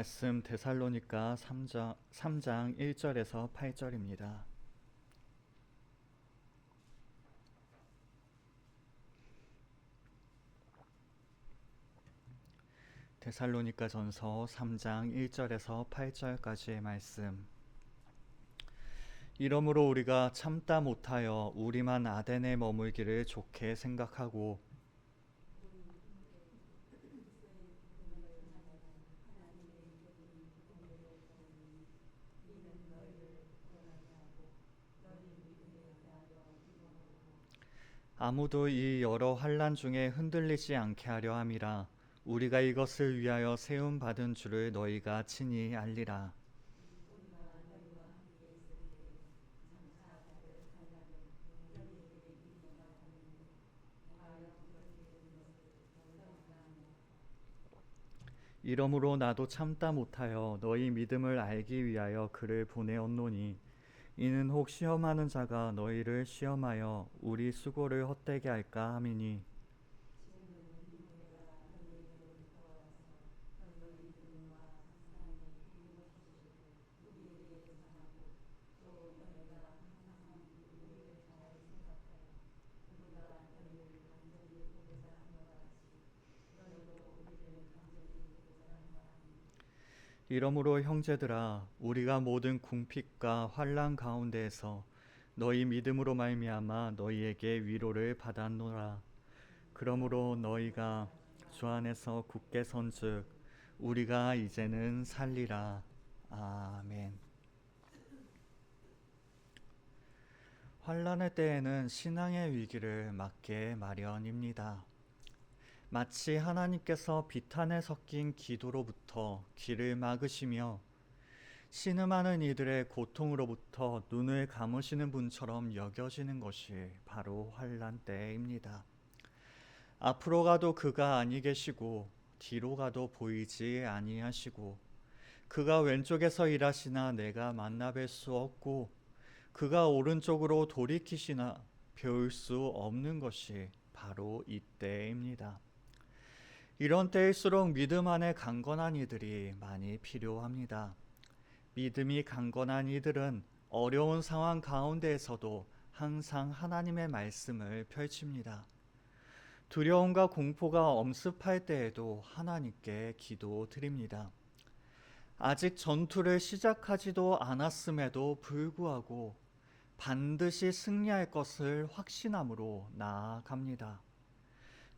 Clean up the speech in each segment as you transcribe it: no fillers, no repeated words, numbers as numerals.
말씀 데살로니가 3장 1절에서 8절입니다. 데살로니가 전서 3장 1절에서 8절까지의 말씀. 이러므로 우리가 참다 못하여 우리만 아덴에 머물기를 좋게 생각하고 아무도 이 여러 환난 중에 흔들리지 않게 하려 함이라. 우리가 이것을 위하여 세움 받은 줄을 너희가 친히 알리라. 이러므로 나도 참다 못하여 너희 믿음을 알기 위하여 그를 보내었노니 이는 혹 시험하는 자가 너희를 시험하여 우리 수고를 헛되게 할까 함이니. 이러므로 형제들아, 우리가 모든 궁핍과 환난 가운데에서 너희 믿음으로 말미암아 너희에게 위로를 받았노라. 그러므로 너희가 주 안에서 굳게 선즉 우리가 이제는 살리라. 아멘. 환난의 때에는 신앙의 위기를 맞게 마련입니다. 마치 하나님께서 비탄에 섞인 기도로부터 길을 막으시며 신음하는 이들의 고통으로부터 눈을 감으시는 분처럼 여겨지는 것이 바로 환난 때입니다. 앞으로 가도 그가 아니 계시고 뒤로 가도 보이지 아니하시고 그가 왼쪽에서 일하시나 내가 만나뵐 수 없고 그가 오른쪽으로 돌이키시나 배울 수 없는 것이 바로 이때입니다. 이런 때일수록 믿음 안에 강건한 이들이 많이 필요합니다. 믿음이 강건한 이들은 어려운 상황 가운데에서도 항상 하나님의 말씀을 펼칩니다. 두려움과 공포가 엄습할 때에도 하나님께 기도드립니다. 아직 전투를 시작하지도 않았음에도 불구하고 반드시 승리할 것을 확신함으로 나아갑니다.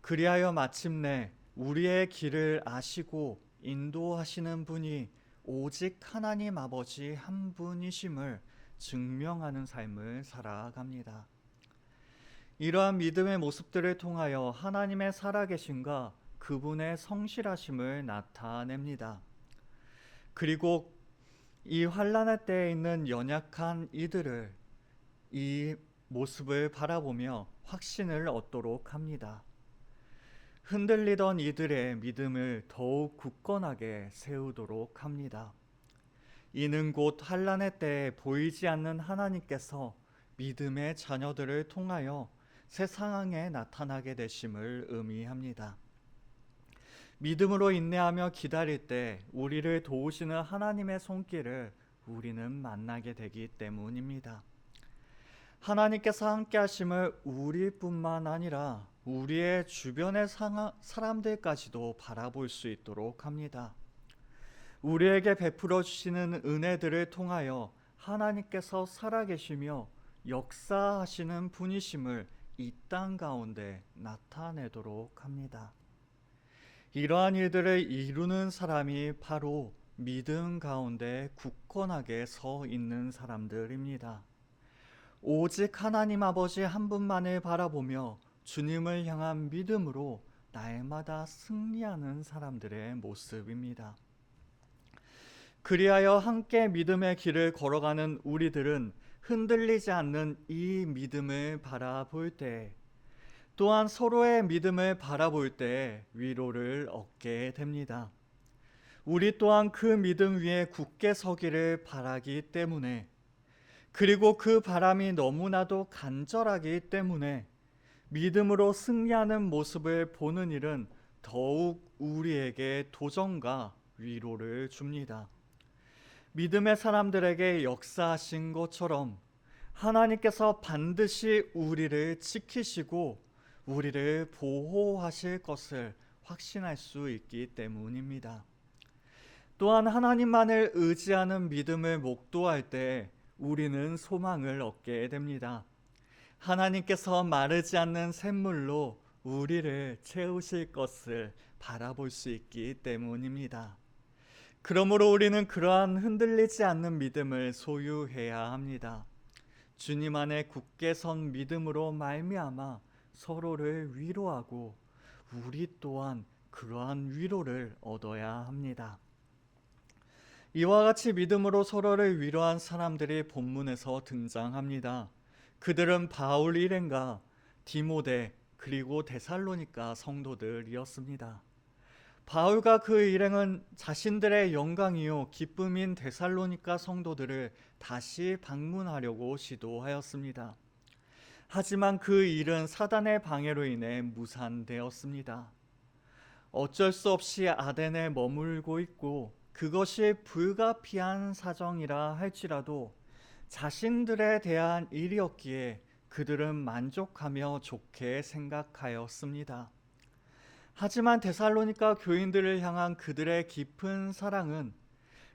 그리하여 마침내 우리의 길을 아시고 인도하시는 분이 오직 하나님 아버지 한 분이심을 증명하는 삶을 살아갑니다. 이러한 믿음의 모습들을 통하여 하나님의 살아계심과 그분의 성실하심을 나타냅니다. 그리고 이 환난의 때에 있는 연약한 이들을 이 모습을 바라보며 확신을 얻도록 합니다. 흔들리던 이들의 믿음을 더욱 굳건하게 세우도록 합니다. 이는 곧 환난의 때에 보이지 않는 하나님께서 믿음의 자녀들을 통하여 새 상황에 나타나게 되심을 의미합니다. 믿음으로 인내하며 기다릴 때 우리를 도우시는 하나님의 손길을 우리는 만나게 되기 때문입니다. 하나님께서 함께 하심을 우리뿐만 아니라 우리의 주변의 사람들까지도 바라볼 수 있도록 합니다. 우리에게 베풀어 주시는 은혜들을 통하여 하나님께서 살아계시며 역사하시는 분이심을 이 땅 가운데 나타내도록 합니다. 이러한 일들을 이루는 사람이 바로 믿음 가운데 굳건하게 서 있는 사람들입니다. 오직 하나님 아버지 한 분만을 바라보며 주님을 향한 믿음으로 날마다 승리하는 사람들의 모습입니다. 그리하여 함께 믿음의 길을 걸어가는 우리들은 흔들리지 않는 이 믿음을 바라볼 때, 또한 서로의 믿음을 바라볼 때 위로를 얻게 됩니다. 우리 또한 그 믿음 위에 굳게 서기를 바라기 때문에, 그리고 그 바람이 너무나도 간절하기 때문에 믿음으로 승리하는 모습을 보는 일은 더욱 우리에게 도전과 위로를 줍니다. 믿음의 사람들에게 역사하신 것처럼 하나님께서 반드시 우리를 지키시고 우리를 보호하실 것을 확신할 수 있기 때문입니다. 또한 하나님만을 의지하는 믿음을 목도할 때 우리는 소망을 얻게 됩니다. 하나님께서 마르지 않는 샘물로 우리를 채우실 것을 바라볼 수 있기 때문입니다. 그러므로 우리는 그러한 흔들리지 않는 믿음을 소유해야 합니다. 주님 안에 굳게 선 믿음으로 말미암아 서로를 위로하고 우리 또한 그러한 위로를 얻어야 합니다. 이와 같이 믿음으로 서로를 위로한 사람들이 본문에서 등장합니다. 그들은 바울 일행과 디모데 그리고 데살로니가 성도들이었습니다. 바울과 그 일행은 자신들의 영광이요 기쁨인 데살로니가 성도들을 다시 방문하려고 시도하였습니다. 하지만 그 일은 사단의 방해로 인해 무산되었습니다. 어쩔 수 없이 아덴에 머물고 있고 그것이 불가피한 사정이라 할지라도 자신들에 대한 일이었기에 그들은 만족하며 좋게 생각하였습니다. 하지만 데살로니가 교인들을 향한 그들의 깊은 사랑은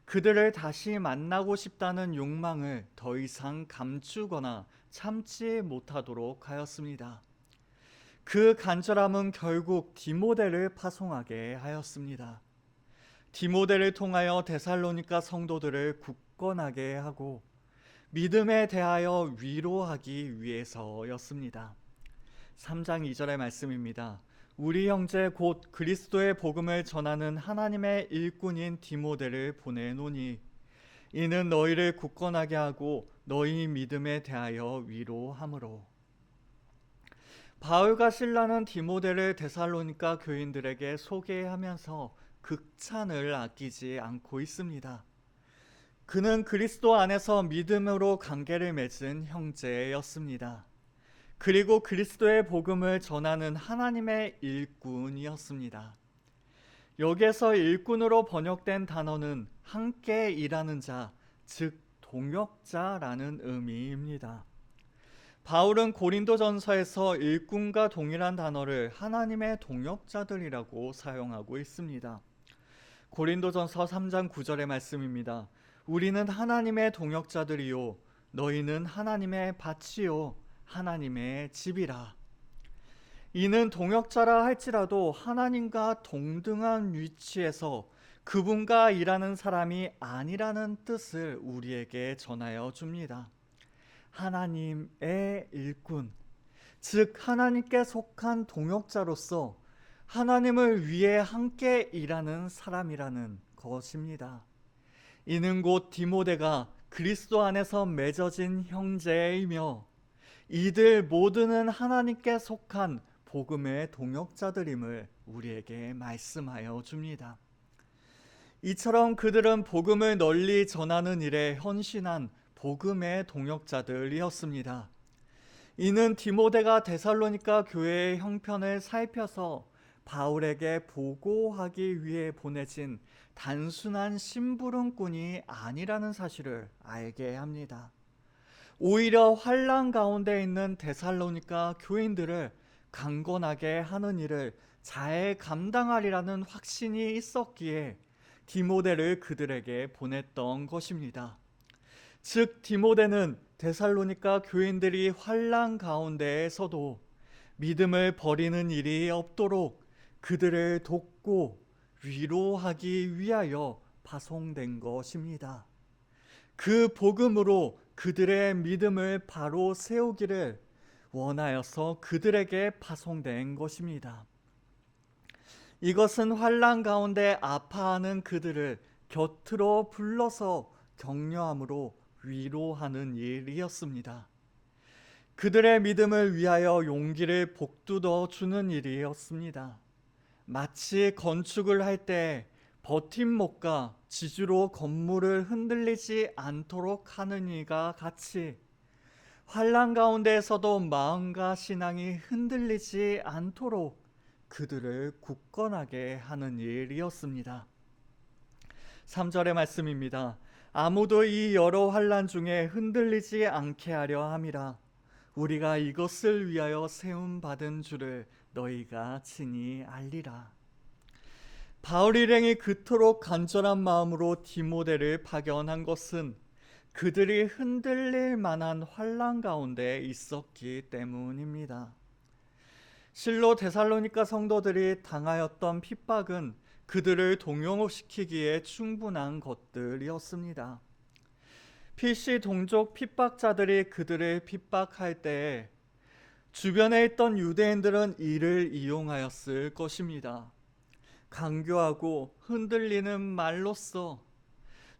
그들을 다시 만나고 싶다는 욕망을 더 이상 감추거나 참지 못하도록 하였습니다. 그 간절함은 결국 디모데를 파송하게 하였습니다. 디모데를 통하여 데살로니가 성도들을 굳건하게 하고 믿음에 대하여 위로하기 위해서였습니다. 3장 2절의 말씀입니다. 우리 형제 곧 그리스도의 복음을 전하는 하나님의 일꾼인 디모데를 보내노니 이는 너희를 굳건하게 하고 너희 믿음에 대하여 위로함으로. 바울과 실라는 디모데를 데살로니가 교인들에게 소개하면서 극찬을 아끼지 않고 있습니다. 그는 그리스도 안에서 믿음으로 관계를 맺은 형제였습니다. 그리고 그리스도의 복음을 전하는 하나님의 일꾼이었습니다. 여기에서 일꾼으로 번역된 단어는 함께 일하는 자, 즉 동역자라는 의미입니다. 바울은 고린도전서에서 일꾼과 동일한 단어를 하나님의 동역자들이라고 사용하고 있습니다. 고린도전서 3장 9절의 말씀입니다. 우리는 하나님의 동역자들이요 너희는 하나님의 밭이요 하나님의 집이라. 이는 동역자라 할지라도 하나님과 동등한 위치에서 그분과 일하는 사람이 아니라는 뜻을 우리에게 전하여 줍니다. 하나님의 일꾼, 즉 하나님께 속한 동역자로서 하나님을 위해 함께 일하는 사람이라는 것입니다. 이는 곧 디모데가 그리스도 안에서 맺어진 형제이며 이들 모두는 하나님께 속한 복음의 동역자들임을 우리에게 말씀하여 줍니다. 이처럼 그들은 복음을 널리 전하는 일에 헌신한 복음의 동역자들이었습니다. 이는 디모데가 데살로니가 교회의 형편을 살펴서 바울에게 보고하기 위해 보내진 단순한 심부름꾼이 아니라는 사실을 알게 합니다. 오히려 환난 가운데 있는 데살로니가 교인들을 강건하게 하는 일을 잘 감당하리라는 확신이 있었기에 디모데를 그들에게 보냈던 것입니다. 즉 디모데는 데살로니가 교인들이 환난 가운데에서도 믿음을 버리는 일이 없도록 그들을 돕고 위로하기 위하여 파송된 것입니다. 그 복음으로 그들의 믿음을 바로 세우기를 원하여서 그들에게 파송된 것입니다. 이것은 환난 가운데 아파하는 그들을 곁으로 불러서 격려함으로 위로하는 일이었습니다. 그들의 믿음을 위하여 용기를 복돋워 주는 일이었습니다. 마치 건축을 할 때 버팀목과 지주로 건물을 흔들리지 않도록 하는 이가 같이 환난 가운데에서도 마음과 신앙이 흔들리지 않도록 그들을 굳건하게 하는 일이었습니다. 3절의 말씀입니다. 아무도 이 여러 환난 중에 흔들리지 않게 하려 함이라. 우리가 이것을 위하여 세움 받은 줄을 너희가 친히 알리라. 바울 일행이 그토록 간절한 마음으로 디모데를 파견한 것은 그들이 흔들릴 만한 환난 가운데 있었기 때문입니다. 실로 데살로니가 성도들이 당하였던 핍박은 그들을 동요시키기에 충분한 것들이었습니다. 필시 동족 핍박자들이 그들을 핍박할 때 주변에 있던 유대인들은 이를 이용하였을 것입니다. 강교하고 흔들리는 말로써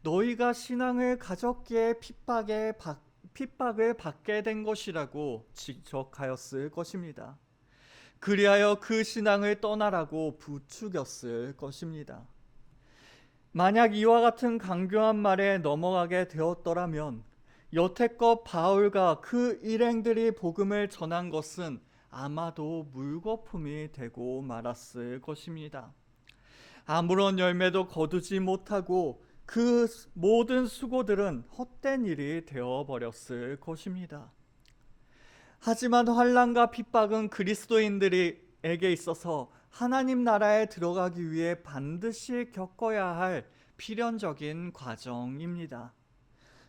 너희가 신앙을 가졌기에 핍박을 받게 된 것이라고 지적하였을 것입니다. 그리하여 그 신앙을 떠나라고 부추겼을 것입니다. 만약 이와 같은 강교한 말에 넘어가게 되었더라면 여태껏 바울과 그 일행들이 복음을 전한 것은 아마도 물거품이 되고 말았을 것입니다. 아무런 열매도 거두지 못하고 그 모든 수고들은 헛된 일이 되어버렸을 것입니다. 하지만 환난과 핍박은 그리스도인들에게 있어서 하나님 나라에 들어가기 위해 반드시 겪어야 할 필연적인 과정입니다.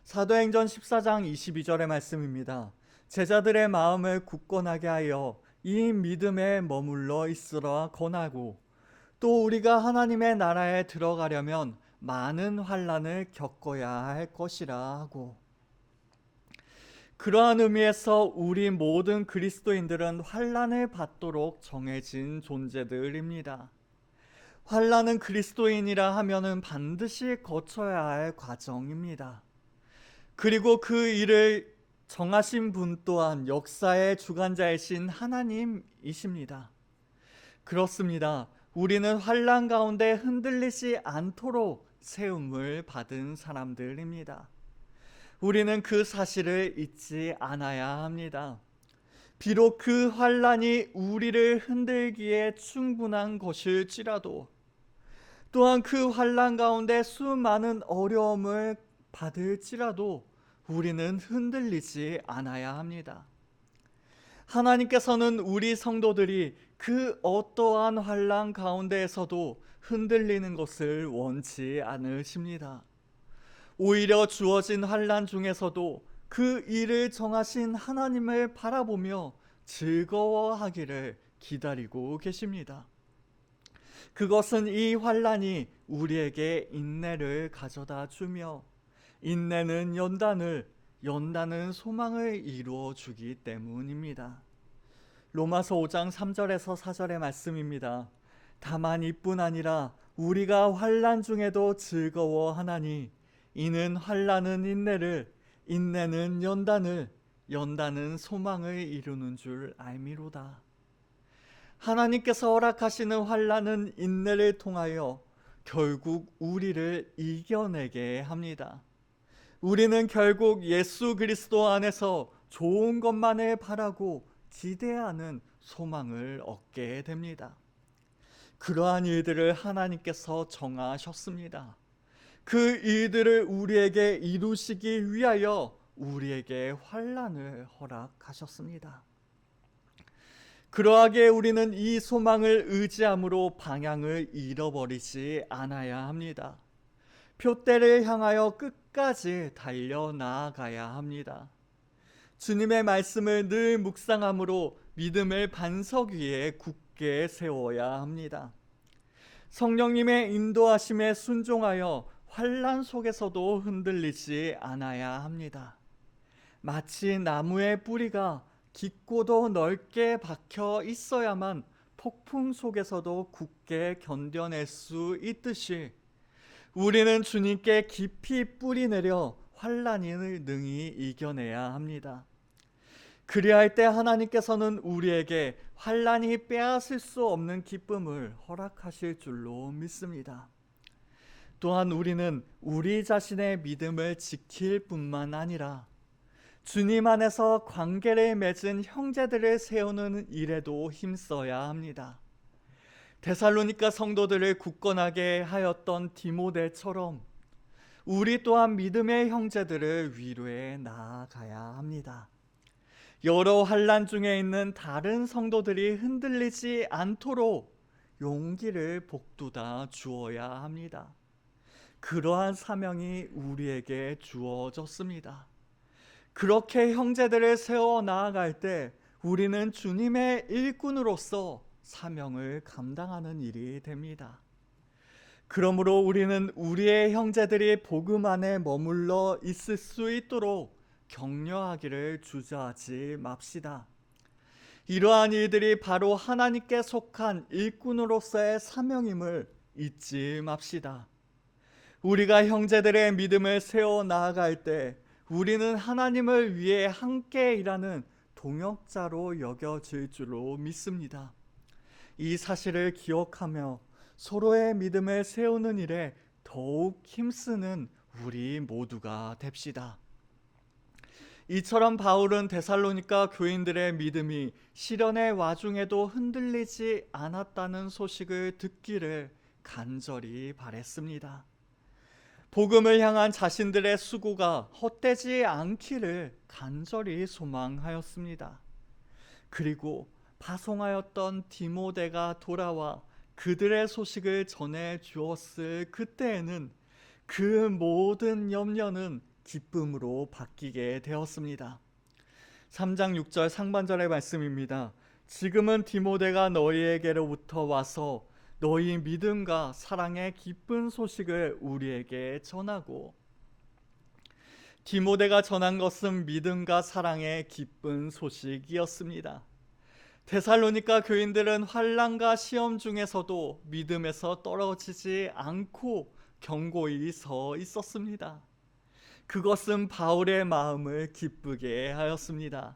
사도행전 14장 22절의 말씀입니다. 제자들의 마음을 굳건하게 하여 이 믿음에 머물러 있으라 권하고 또 우리가 하나님의 나라에 들어가려면 많은 환난을 겪어야 할 것이라 하고, 그러한 의미에서 우리 모든 그리스도인들은 환난을 받도록 정해진 존재들입니다. 환난은 그리스도인이라 하면은 반드시 거쳐야 할 과정입니다. 그리고 그 일을 정하신 분 또한 역사의 주관자이신 하나님이십니다. 그렇습니다. 우리는 환난 가운데 흔들리지 않도록 세움을 받은 사람들입니다. 우리는 그 사실을 잊지 않아야 합니다. 비록 그 환난이 우리를 흔들기에 충분한 것일지라도, 또한 그 환난 가운데 수많은 어려움을 받을지라도 우리는 흔들리지 않아야 합니다. 하나님께서는 우리 성도들이 그 어떠한 환난 가운데에서도 흔들리는 것을 원치 않으십니다. 오히려 주어진 환난 중에서도 그 일을 정하신 하나님을 바라보며 즐거워하기를 기다리고 계십니다. 그것은 이 환난이 우리에게 인내를 가져다 주며 인내는 연단을, 연단은 소망을 이루어 주기 때문입니다. 로마서 5장 3절에서 4절의 말씀입니다. 다만 이뿐 아니라 우리가 환난 중에도 즐거워하나니 이는 환난은 인내를, 인내는 연단을, 연단은 소망을 이루는 줄 알미로다. 하나님께서 허락하시는 환난은 인내를 통하여 결국 우리를 이겨내게 합니다. 우리는 결국 예수 그리스도 안에서 좋은 것만을 바라고 기대하는 소망을 얻게 됩니다. 그러한 일들을 하나님께서 정하셨습니다. 그 일들을 우리에게 이루시기 위하여 우리에게 환난을 허락하셨습니다. 그러하기에 우리는 이 소망을 의지함으로 방향을 잃어버리지 않아야 합니다. 표대를 향하여 끝까지 달려나아가야 합니다. 주님의 말씀을 늘 묵상함으로 믿음을 반석 위에 굳게 세워야 합니다. 성령님의 인도하심에 순종하여 환난 속에서도 흔들리지 않아야 합니다. 마치 나무의 뿌리가 깊고도 넓게 박혀 있어야만 폭풍 속에서도 굳게 견뎌낼 수 있듯이 우리는 주님께 깊이 뿌리 내려 환난을 능히 이겨내야 합니다. 그리할 때 하나님께서는 우리에게 환난이 빼앗을 수 없는 기쁨을 허락하실 줄로 믿습니다. 또한 우리는 우리 자신의 믿음을 지킬 뿐만 아니라 주님 안에서 관계를 맺은 형제들을 세우는 일에도 힘써야 합니다. 데살로니가 성도들을 굳건하게 하였던 디모데처럼 우리 또한 믿음의 형제들을 위로해 나아가야 합니다. 여러 환난 중에 있는 다른 성도들이 흔들리지 않도록 용기를 북돋아 주어야 합니다. 그러한 사명이 우리에게 주어졌습니다. 그렇게 형제들을 세워 나아갈 때 우리는 주님의 일꾼으로서 사명을 감당하는 일이 됩니다. 그러므로 우리는 우리의 형제들이 복음 안에 머물러 있을 수 있도록 격려하기를 주저하지 맙시다. 이러한 일들이 바로 하나님께 속한 일꾼으로서의 사명임을 잊지 맙시다. 우리가 형제들의 믿음을 세워 나아갈 때 우리는 하나님을 위해 함께 일하는 동역자로 여겨질 줄로 믿습니다. 이 사실을 기억하며 서로의 믿음을 세우는 일에 더욱 힘쓰는 우리 모두가 됩시다. 이처럼 바울은 데살로니가 교인들의 믿음이 시련의 와중에도 흔들리지 않았다는 소식을 듣기를 간절히 바랬습니다. 복음을 향한 자신들의 수고가 헛되지 않기를 간절히 소망하였습니다. 그리고 파송하였던 디모데가 돌아와 그들의 소식을 전해 주었을 그때에는 그 모든 염려는 기쁨으로 바뀌게 되었습니다. 3장 6절 상반절의 말씀입니다. 지금은 디모데가 너희에게로부터 와서 너희 믿음과 사랑의 기쁜 소식을 우리에게 전하고, 디모데가 전한 것은 믿음과 사랑의 기쁜 소식이었습니다. 데살로니가 교인들은 환난과 시험 중에서도 믿음에서 떨어지지 않고 견고히 서 있었습니다. 그것은 바울의 마음을 기쁘게 하였습니다.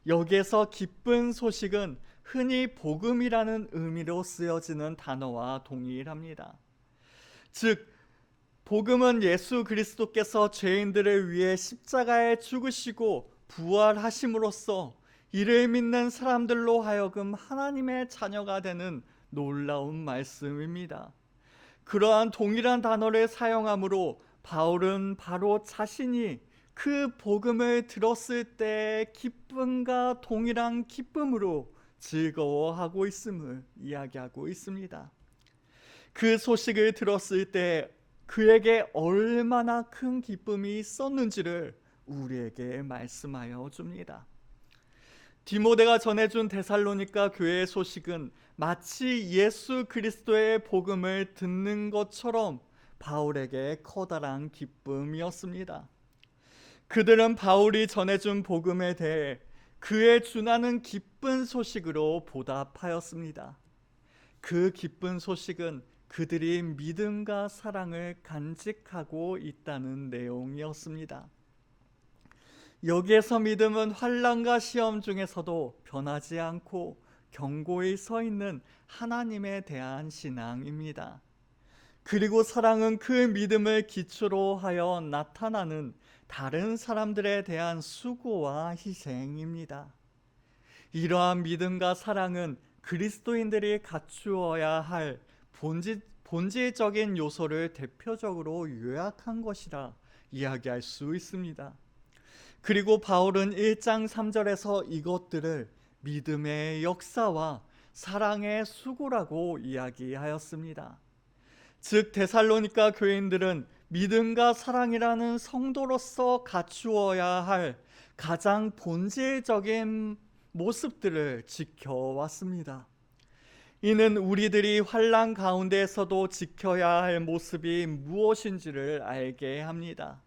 여기에서 기쁜 소식은 흔히 복음이라는 의미로 쓰여지는 단어와 동일합니다. 즉, 복음은 예수 그리스도께서 죄인들을 위해 십자가에 죽으시고 부활하심으로써 이를 믿는 사람들로 하여금 하나님의 자녀가 되는 놀라운 말씀입니다. 그러한 동일한 단어를 사용하므로 바울은 바로 자신이 그 복음을 들었을 때 기쁨과 동일한 기쁨으로 즐거워하고 있음을 이야기하고 있습니다. 그 소식을 들었을 때 그에게 얼마나 큰 기쁨이 있었는지를 우리에게 말씀하여 줍니다. 디모데가 전해준 데살로니가 교회의 소식은 마치 예수 그리스도의 복음을 듣는 것처럼 바울에게 커다란 기쁨이었습니다. 그들은 바울이 전해준 복음에 대해 그의 준하는 기쁜 소식으로 보답하였습니다. 그 기쁜 소식은 그들이 믿음과 사랑을 간직하고 있다는 내용이었습니다. 여기에서 믿음은 환난과 시험 중에서도 변하지 않고 견고히 서 있는 하나님에 대한 신앙입니다. 그리고 사랑은 그 믿음을 기초로 하여 나타나는 다른 사람들에 대한 수고와 희생입니다. 이러한 믿음과 사랑은 그리스도인들이 갖추어야 할 본질적인 요소를 대표적으로 요약한 것이라 이야기할 수 있습니다. 그리고 바울은 1장 3절에서 이것들을 믿음의 역사와 사랑의 수고라고 이야기하였습니다. 즉 데살로니가 교인들은 믿음과 사랑이라는 성도로서 갖추어야 할 가장 본질적인 모습들을 지켜왔습니다. 이는 우리들이 환난 가운데에서도 지켜야 할 모습이 무엇인지를 알게 합니다.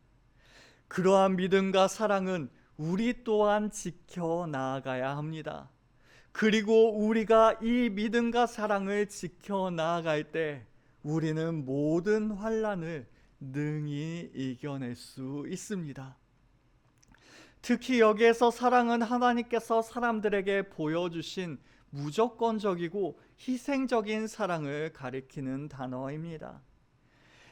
그러한 믿음과 사랑은 우리 또한 지켜 나아가야 합니다. 그리고 우리가 이 믿음과 사랑을 지켜 나아갈 때 우리는 모든 환난을 능히 이겨낼 수 있습니다. 특히 여기에서 사랑은 하나님께서 사람들에게 보여주신 무조건적이고 희생적인 사랑을 가리키는 단어입니다.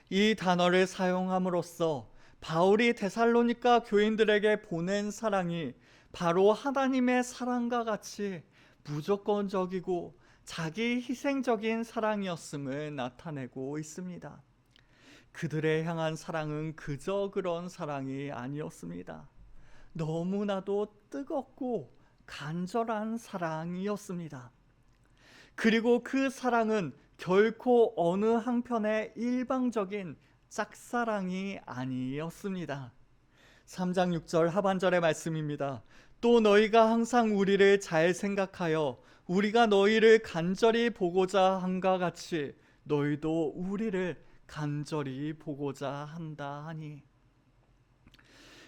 이 단어를 사용함으로써 바울이 데살로니가 교인들에게 보낸 사랑이 바로 하나님의 사랑과 같이 무조건적이고 자기 희생적인 사랑이었음을 나타내고 있습니다. 그들의 향한 사랑은 그저 그런 사랑이 아니었습니다. 너무나도 뜨겁고 간절한 사랑이었습니다. 그리고 그 사랑은 결코 어느 한편의 일방적인 짝사랑이 아니었습니다. 3장 6절 하반절의 말씀입니다. 또 너희가 항상 우리를 잘 생각하여 우리가 너희를 간절히 보고자 함과 같이 너희도 우리를 간절히 보고자 한다 하니,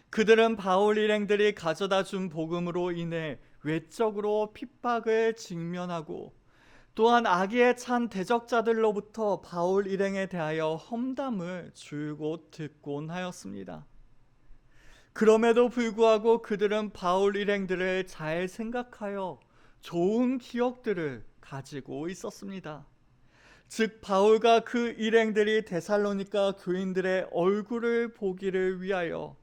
그들은 바울 일행들이 가져다 준 복음으로 인해 외적으로 핍박을 직면하고 또한 악의에 찬 대적자들로부터 바울 일행에 대하여 험담을 줄곧 듣곤 하였습니다. 그럼에도 불구하고 그들은 바울 일행들을 잘 생각하여 좋은 기억들을 가지고 있었습니다. 즉 바울과 그 일행들이 데살로니가 교인들의 얼굴을 보기를 위하여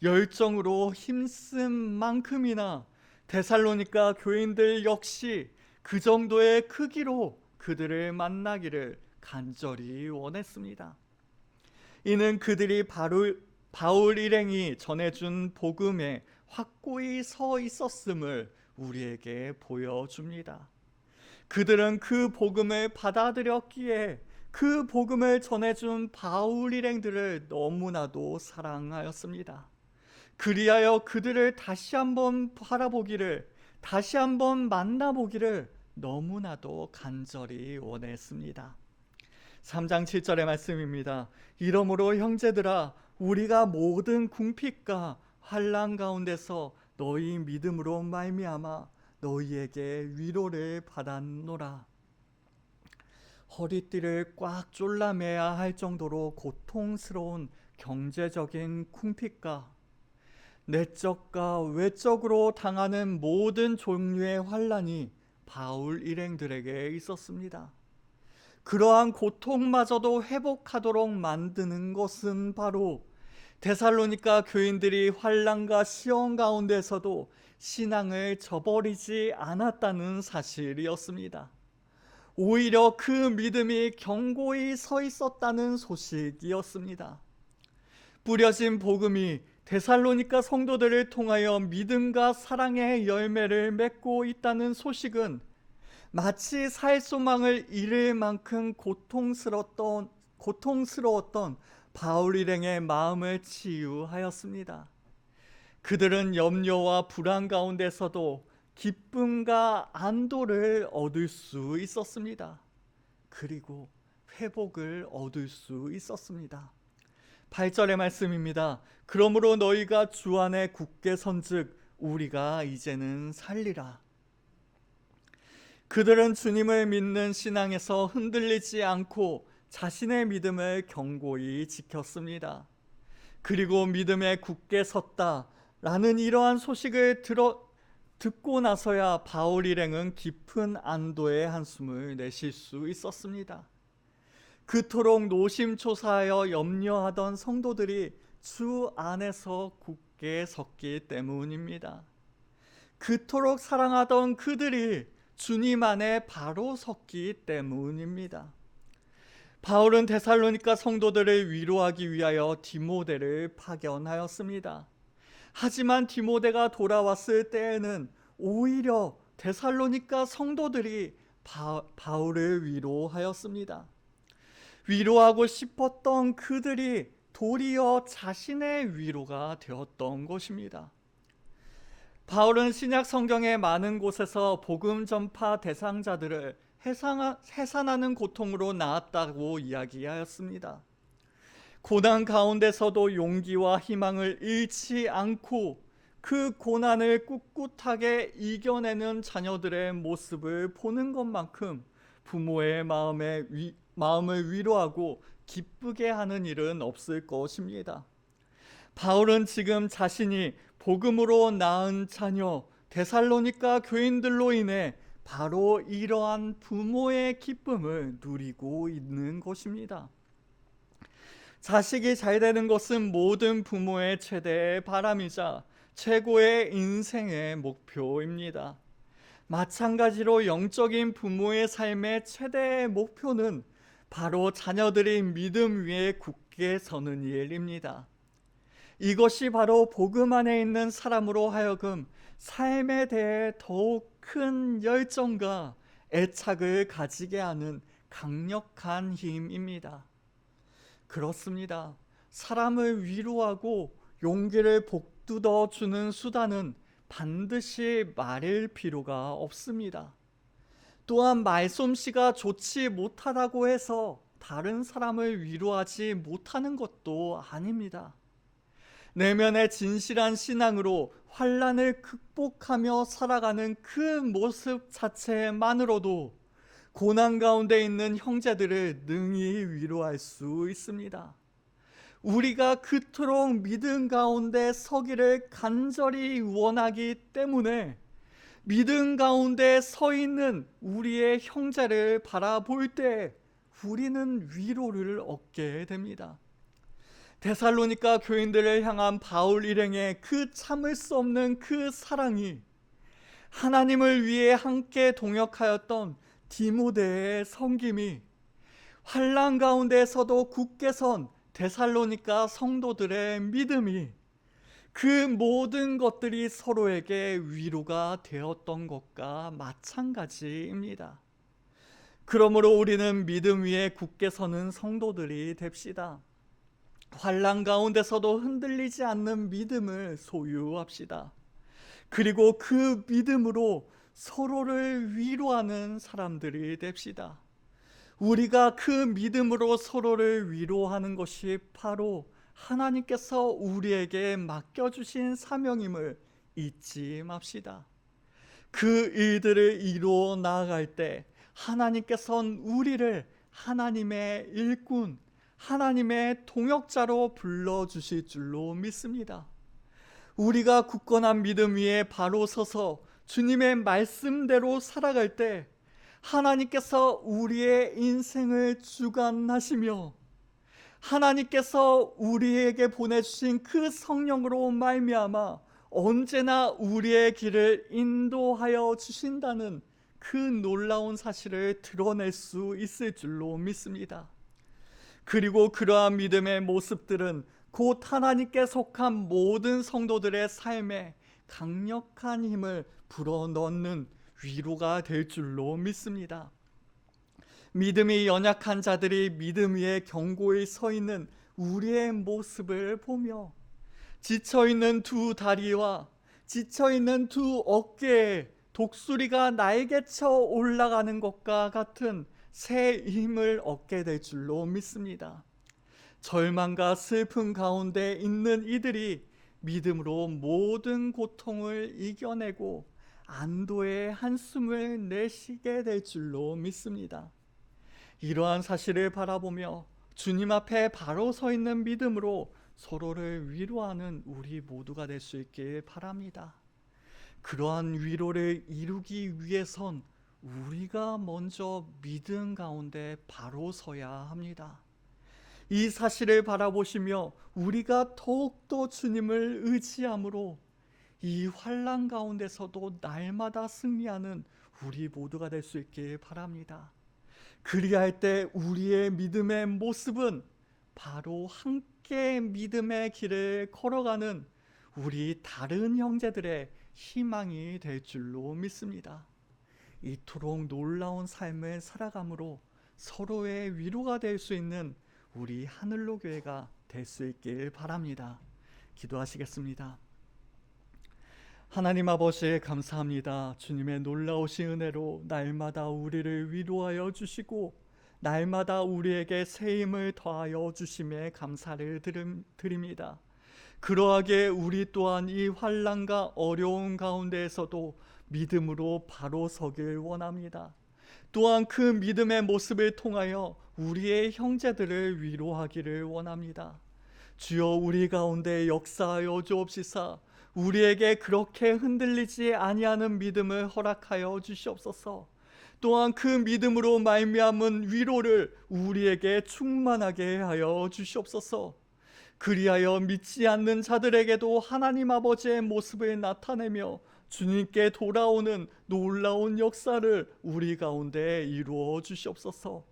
열정으로 힘쓴 만큼이나 데살로니가 교인들 역시 그 정도의 크기로 그들을 만나기를 간절히 원했습니다. 이는 그들이 바울 일행이 전해준 복음에 확고히 서 있었음을 우리에게 보여줍니다. 그들은 그 복음을 받아들였기에 그 복음을 전해준 바울 일행들을 너무나도 사랑하였습니다. 그리하여 그들을 다시 한번 바라보기를, 다시 한번 만나보기를 너무나도 간절히 원했습니다. 3장 7절의 말씀입니다. 이러므로 형제들아, 우리가 모든 궁핍과 환난 가운데서 너희 믿음으로 말미암아 너희에게 위로를 받았노라. 허리띠를 꽉 졸라매야 할 정도로 고통스러운 경제적인 궁핍과 내적과 외적으로 당하는 모든 종류의 환난이 바울 일행들에게 있었습니다. 그러한 고통마저도 회복하도록 만드는 것은 바로 데살로니가 교인들이 환난과 시험 가운데서도 신앙을 저버리지 않았다는 사실이었습니다. 오히려 그 믿음이 견고히 서 있었다는 소식이었습니다. 뿌려진 복음이 데살로니가 성도들을 통하여 믿음과 사랑의 열매를 맺고 있다는 소식은 마치 살 소망을 잃을 만큼 고통스러웠던 바울 일행의 마음을 치유하였습니다. 그들은 염려와 불안 가운데서도 기쁨과 안도를 얻을 수 있었습니다. 그리고 회복을 얻을 수 있었습니다. 8절의 말씀입니다. 그러므로 너희가 주 안에 굳게 선즉 우리가 이제는 살리라. 그들은 주님을 믿는 신앙에서 흔들리지 않고 자신의 믿음을 견고히 지켰습니다. 그리고 믿음에 굳게 섰다라는 이러한 소식을 듣고 나서야 바울 일행은 깊은 안도의 한숨을 내쉴 수 있었습니다. 그토록 노심초사하여 염려하던 성도들이 주 안에서 굳게 섰기 때문입니다. 그토록 사랑하던 그들이 주님 안에 바로 섰기 때문입니다. 바울은 데살로니가 성도들을 위로하기 위하여 디모데를 파견하였습니다. 하지만 디모데가 돌아왔을 때에는 오히려 데살로니가 성도들이 바울을 위로하였습니다. 위로하고 싶었던 그들이 도리어 자신의 위로가 되었던 것입니다. 바울은 신약 성경의 많은 곳에서 복음 전파 대상자들을 해산하는 고통으로 나았다고 이야기하였습니다. 고난 가운데서도 용기와 희망을 잃지 않고 그 고난을 꿋꿋하게 이겨내는 자녀들의 모습을 보는 것만큼 부모의 마음을 위로하고 기쁘게 하는 일은 없을 것입니다. 바울은 지금 자신이 복음으로 낳은 자녀 데살로니가 교인들로 인해 바로 이러한 부모의 기쁨을 누리고 있는 것입니다. 자식이 잘 되는 것은 모든 부모의 최대의 바람이자 최고의 인생의 목표입니다. 마찬가지로 영적인 부모의 삶의 최대의 목표는 바로 자녀들이 믿음 위에 굳게 굳게 서는 일입니다. 이것이 바로 복음 안에 있는 사람으로 하여금 삶에 대해 더욱 큰 열정과 애착을 가지게 하는 강력한 힘입니다. 그렇습니다. 사람을 위로하고 용기를 북돋워 주는 수단은 반드시 말일 필요가 없습니다. 또한 말솜씨가 좋지 못하다고 해서 다른 사람을 위로하지 못하는 것도 아닙니다. 내면의 진실한 신앙으로 환난을 극복하며 살아가는 그 모습 자체만으로도 고난 가운데 있는 형제들을 능히 위로할 수 있습니다. 우리가 그토록 믿음 가운데 서기를 간절히 원하기 때문에 믿음 가운데 서 있는 우리의 형제를 바라볼 때 우리는 위로를 얻게 됩니다. 데살로니가 교인들을 향한 바울 일행의 그 참을 수 없는 그 사랑이 하나님을 위해 함께 동역하였던 디모데의 섬김이 환난 가운데서도 굳게 선 데살로니가 성도들의 믿음이 그 모든 것들이 서로에게 위로가 되었던 것과 마찬가지입니다. 그러므로 우리는 믿음 위에 굳게 서는 성도들이 됩시다. 환난 가운데서도 흔들리지 않는 믿음을 소유합시다. 그리고 그 믿음으로 서로를 위로하는 사람들이 됩시다. 우리가 그 믿음으로 서로를 위로하는 것이 바로 하나님께서 우리에게 맡겨주신 사명임을 잊지 맙시다. 그 일들을 이루어 나아갈 때 하나님께서는 우리를 하나님의 일꾼, 하나님의 동역자로 불러주실 줄로 믿습니다. 우리가 굳건한 믿음 위에 바로 서서 주님의 말씀대로 살아갈 때 하나님께서 우리의 인생을 주관하시며 하나님께서 우리에게 보내주신 그 성령으로 말미암아 언제나 우리의 길을 인도하여 주신다는 그 놀라운 사실을 드러낼 수 있을 줄로 믿습니다. 그리고 그러한 믿음의 모습들은 곧 하나님께 속한 모든 성도들의 삶에 강력한 힘을 불어넣는 위로가 될 줄로 믿습니다. 믿음이 연약한 자들이 믿음 위에 견고히 서 있는 우리의 모습을 보며 지쳐있는 두 다리와 지쳐있는 두 어깨에 독수리가 날개쳐 올라가는 것과 같은 새 힘을 얻게 될 줄로 믿습니다. 절망과 슬픔 가운데 있는 이들이 믿음으로 모든 고통을 이겨내고 안도의 한숨을 내쉬게 될 줄로 믿습니다. 이러한 사실을 바라보며 주님 앞에 바로 서 있는 믿음으로 서로를 위로하는 우리 모두가 될 수 있길 바랍니다. 그러한 위로를 이루기 위해선 우리가 먼저 믿음 가운데 바로 서야 합니다. 이 사실을 바라보시며 우리가 더욱더 주님을 의지함으로 이 환난 가운데서도 날마다 승리하는 우리 모두가 될 수 있길 바랍니다. 그리할 때 우리의 믿음의 모습은 바로 함께 믿음의 길을 걸어가는 우리 다른 형제들의 희망이 될 줄로 믿습니다. 이토록 놀라운 삶을 살아감으로 서로의 위로가 될 수 있는 우리 하늘로 교회가 될 수 있길 바랍니다. 기도하시겠습니다. 하나님 아버지 감사합니다. 주님의 놀라우신 은혜로 날마다 우리를 위로하여 주시고 날마다 우리에게 새 힘을 더하여 주심에 감사를 드립니다. 그러하게 우리 또한 이 환난과 어려운 가운데에서도 믿음으로 바로 서길 원합니다. 또한 그 믿음의 모습을 통하여 우리의 형제들을 위로하기를 원합니다. 주여 우리 가운데 역사하여 주옵시사 우리에게 그렇게 흔들리지 아니하는 믿음을 허락하여 주시옵소서. 또한 그 믿음으로 말미암은 위로를 우리에게 충만하게 하여 주시옵소서. 그리하여 믿지 않는 자들에게도 하나님 아버지의 모습을 나타내며 주님께 돌아오는 놀라운 역사를 우리 가운데 이루어 주시옵소서.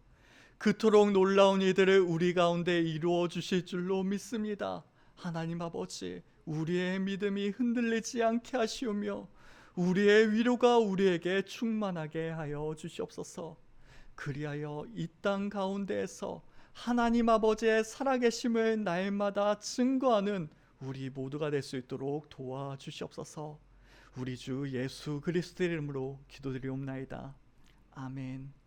그토록 놀라운 일들을 우리 가운데 이루어 주실 줄로 믿습니다. 하나님 아버지, 우리의 믿음이 흔들리지 않게 하시오며 우리의 위로가 우리에게 충만하게 하여 주시옵소서. 그리하여 이 땅 가운데에서 하나님 아버지의 살아계심을 날마다 증거하는 우리 모두가 될 수 있도록 도와주시옵소서. 우리 주 예수 그리스도의 이름으로 기도드리옵나이다. 아멘.